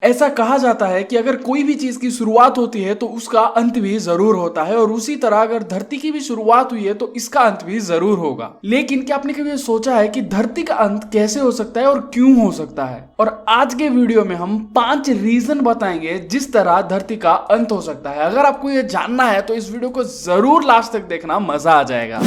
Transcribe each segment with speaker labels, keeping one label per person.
Speaker 1: ऐसा कहा जाता है कि अगर कोई भी चीज की शुरुआत होती है तो उसका अंत भी जरूर होता है, और उसी तरह अगर धरती की भी शुरुआत हुई है तो इसका अंत भी जरूर होगा। लेकिन क्या आपने कभी सोचा है कि धरती का अंत कैसे हो सकता है और क्यों हो सकता है? और आज के वीडियो में हम 5 रीजन बताएंगे जिस तरह धरती का अंत हो सकता है। अगर आपको यह जानना है तो इस वीडियो को जरूर लास्ट तक देखना, मजा आ जाएगा।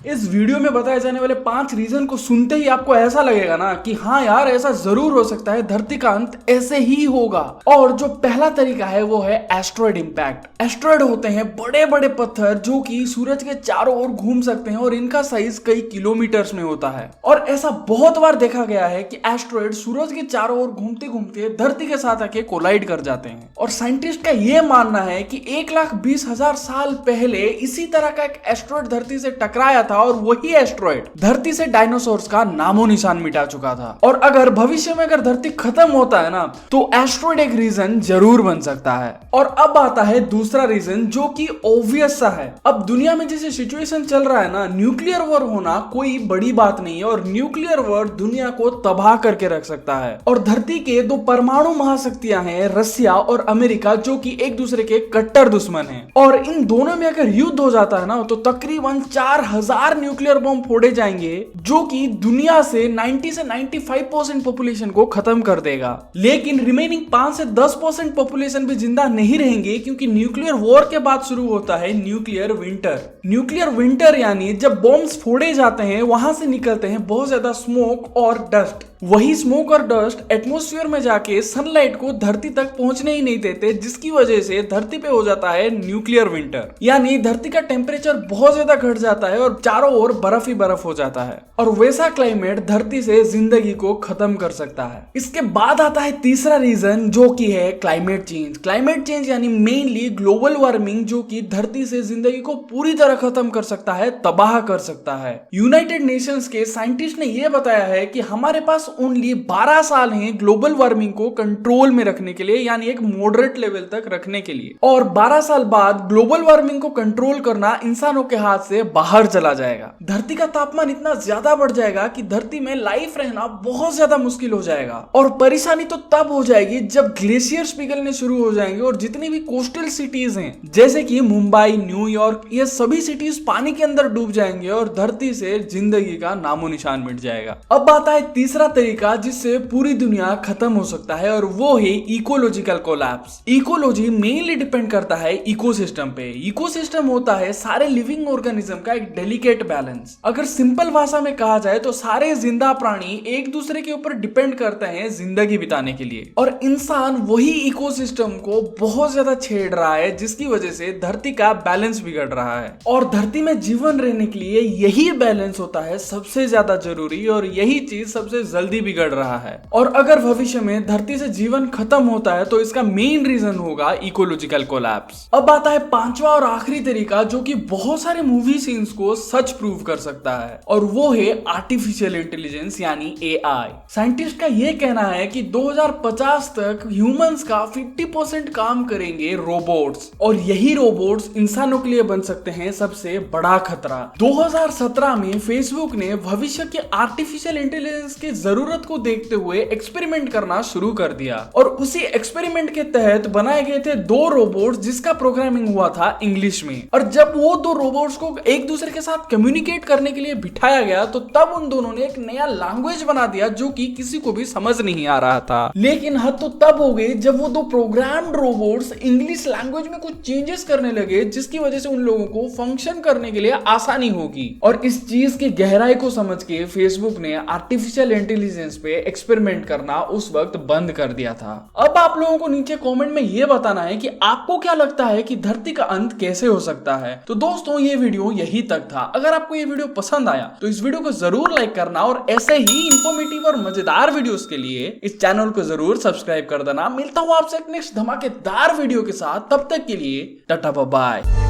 Speaker 1: इस वीडियो में बताए जाने वाले 5 रीजन को सुनते ही आपको ऐसा लगेगा ना कि हाँ यार, ऐसा जरूर हो सकता है, धरती का अंत ऐसे ही होगा। और जो पहला तरीका है वो है एस्ट्रॉयड इंपैक्ट। एस्ट्रॉयड होते हैं बड़े बड़े पत्थर जो कि सूरज के चारों ओर घूम सकते हैं और इनका साइज कई किलोमीटर्स में होता है। और ऐसा बहुत बार देखा गया है कि एस्ट्रॉयड सूरज के चारों ओर घूमते घूमते धरती के साथ आके कोलाइड कर जाते हैं। और साइंटिस्ट का यह मानना है कि 1,20,000 साल पहले इसी तरह का एक एस्ट्रॉयड धरती से टकराया था और वही एस्ट्रॉयड धरती से डायनासोर्स का नामो निशान मिटा चुका था। और अगर भविष्य में अगर धरती खत्म होता है ना तो एस्ट्रॉयड एक रीजन जरूर बन सकता है। और अब आता है दूसरा रीजन जो कि ऑब्वियस सा है। अब दुनिया में जैसे सिचुएशन चल रहा है ना, न्यूक्लियर वॉर होना कोई बड़ी बात नहीं है, और न्यूक्लियर वॉर दुनिया को तबाह करके रख सकता है। और धरती के 2 परमाणु महाशक्तियां हैं, रसिया और अमेरिका, जो कि एक दूसरे के कट्टर दुश्मन हैं। और इन दोनों में अगर युद्ध हो जाता है ना तो तकरीबन 4,000 न्यूक्लियर बम फोड़े जाएंगे, जो कि दुनिया से 90 से 95% पॉपुलेशन को खत्म कर देगा। लेकिन रिमेनिंग 5 से 10% पॉपुलेशन भी जिंदा नहीं रहेंगे, क्योंकि न्यूक्लियर वॉर के बाद शुरू होता है न्यूक्लियर विंटर। न्यूक्लियर विंटर यानी जब बॉम्ब्स फोड़े जाते हैं वहां से निकलते हैं बहुत ज्यादा स्मोक और डस्ट। वही स्मोक और डस्ट एटमॉस्फेयर में जाके सनलाइट को धरती तक पहुंचने ही नहीं देते, जिसकी वजह से धरती पे हो जाता है न्यूक्लियर विंटर। यानी धरती का टेम्परेचर बहुत ज्यादा घट जाता है और चारों ओर बर्फ ही बर्फ हो जाता है। और वैसा क्लाइमेट धरती से जिंदगी को खत्म कर सकता है। इसके बाद आता है तीसरा रीजन जो कि है क्लाइमेट चेंज। क्लाइमेट चेंज यानी मेनली ग्लोबल वार्मिंग, जो कि धरती से जिंदगी को पूरी तरह खत्म कर सकता है, तबाह कर सकता है। यूनाइटेड नेशंस के साइंटिस्ट ने यह बताया है कि हमारे पास ओनली 12 साल हैं ग्लोबल वार्मिंग को कंट्रोल में रखने के लिए, यानी एक मॉडरेट लेवल तक रखने के लिए। और 12 साल बाद ग्लोबल वार्मिंग को कंट्रोल करना इंसानों के हाथ से बाहर चला जाएगा। धरती का तापमान इतना ज्यादा बढ़ जाएगा कि धरती में लाइफ रहना बहुत ज्यादा मुश्किल हो जाएगा। और परेशानी तो तब हो जाएगी जब ग्लेशियर्स पिघलने शुरू हो जाएंगे और जितनी भी कोस्टल सिटीज हैं जैसे कि मुंबई, न्यूयॉर्क, ये सभी सिटीज पानी के अंदर डूब जाएंगे और धरती से जिंदगी का नामो निशान मिट जाएगा। अब आता है तीसरा तरीका जिससे पूरी दुनिया खत्म हो सकता है, और वो है ecological collapse. Ecology mainly depend करता है इकोसिस्टम पे। इकोसिस्टम होता है सारे लिविंग ऑर्गेनिज्म का एक डेलिकेट बैलेंस। अगर सिंपल भाषा में कहा जाए तो सारे जिंदा प्राणी एक दूसरे के ऊपर डिपेंड करते हैं जिंदगी बिताने के लिए, और इंसान वही इकोसिस्टम को बहुत ज्यादा छेड़ रहा है, जिसकी वजह से धरती का बैलेंस बिगड़ रहा है। और धरती में जीवन रहने के लिए यही बैलेंस होता है सबसे ज्यादा जरूरी, और यही चीज सबसे जल्दी बिगड़ रहा है। और अगर भविष्य में धरती से जीवन खत्म होता है तो इसका मेन रीजन होगा इकोलॉजिकल कोलैप्स। अब आता है 5वां और आखिरी तरीका जो कि बहुत सारे मूवी सीन्स को सच प्रूव कर सकता है, और वो है आर्टिफिशियल इंटेलिजेंस यानी एआई। साइंटिस्ट का यह कहना है कि 2050 तक ह्यूमंस का 50% काम करेंगे रोबोट्स, और यही रोबोट्स इंसानों के लिए बन सकते हैं सबसे बड़ा खतरा। 2017 में फेसबुक ने भविष्य के आर्टिफिशियल इंटेलिजेंस की जरूरत को देखते हुए एक्सपेरिमेंट करना शुरू कर दिया, और उसी एक्सपेरिमेंट के तहत बनाए गए थे 2 रोबोट्स जिसका प्रोग्रामिंग हुआ था इंग्लिश में। और जब वो 2 रोबोट्स को एक दूसरे के साथ कम्युनिकेट करने के लिए बिठाया गया तो तब उन दोनों ने एक नया लैंग्वेज बना दिया जो कि किसी को भी समझ नहीं आ रहा था। लेकिन हद तो तब हो गई जब वो 2 प्रोग्राम्ड रोबोट्स इंग्लिश लैंग्वेज में कुछ चेंजेस करने लगे, जिसकी वजह से उन लोगों को फंक्शन करने के लिए आसानी होगी। और इस चीज की गहराई को समझ के फेसबुक ने आर्टिफिशियल इंटेलिजेंस पे एक्सपेरिमेंट करना उस वक्त बंद कर दिया था। अब आप लोगों को नीचे कमेंट में यह बताना है कि आपको क्या लगता है कि धरती का अंत कैसे हो सकता है। तो दोस्तों, ये वीडियो यही तक था। अगर आपको ये वीडियो पसंद आया तो इस वीडियो को जरूर लाइक करना, और ऐसे ही इंफॉर्मेटिव और मजेदार वीडियोस के लिए इस चैनल को जरूर सब्सक्राइब कर देना। मिलता हूं आपसे एक नेक्स्ट धमाकेदार वीडियो के साथ, तब तक के लिए टाटा बाय बाय।